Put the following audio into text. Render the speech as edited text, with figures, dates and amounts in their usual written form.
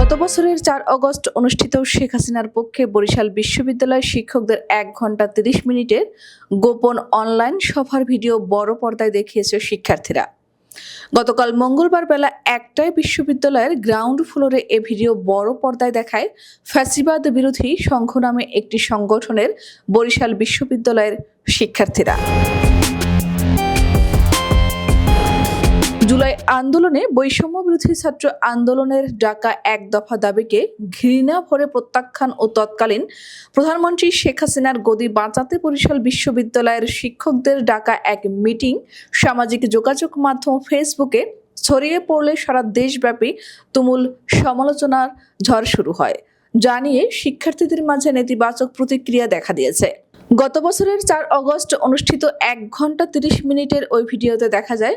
গত বছরের 4 আগস্ট অনুষ্ঠিত শেখ হাসিনার পক্ষে বরিশাল বিশ্ববিদ্যালয়ের শিক্ষকদের 1 ঘন্টা 30 মিনিটের গোপন অনলাইন সভার ভিডিও বড় পর্দায় দেখিয়েছে শিক্ষার্থীরা। গতকাল মঙ্গলবার বেলা 1টায় বিশ্ববিদ্যালয়ের গ্রাউন্ড ফ্লোরে এ ভিডিও বড় পর্দায় দেখায় ফ্যাসিবাদ বিরোধী সংঘ নামে একটি সংগঠনের বরিশাল বিশ্ববিদ্যালয়ের শিক্ষার্থীরা। জুলাই আন্দোলনে বৈষম্য বিরোধী ছাত্র আন্দোলনের ডাকা এক দফা দাবিকে ঘৃণা ভরে প্রত্যাখ্যান ও তৎকালীন প্রধানমন্ত্রী শেখ হাসিনার গদি বাঁচাতে বরিশাল বিশ্ববিদ্যালয়ের শিক্ষকদের ডাকা এক মিটিং সামাজিক যোগাযোগ মাধ্যম ফেসবুকে ছড়িয়ে পড়লে সারা দেশব্যাপী তুমুল সমালোচনার ঝড় শুরু হয়, যা নিয়ে শিক্ষার্থীদের মাঝে নেতিবাচক প্রতিক্রিয়া দেখা দিয়েছে। গত বছরের 4 আগস্ট অনুষ্ঠিত 1 ঘন্টা 30 মিনিটের ওই ভিডিওতে দেখা যায়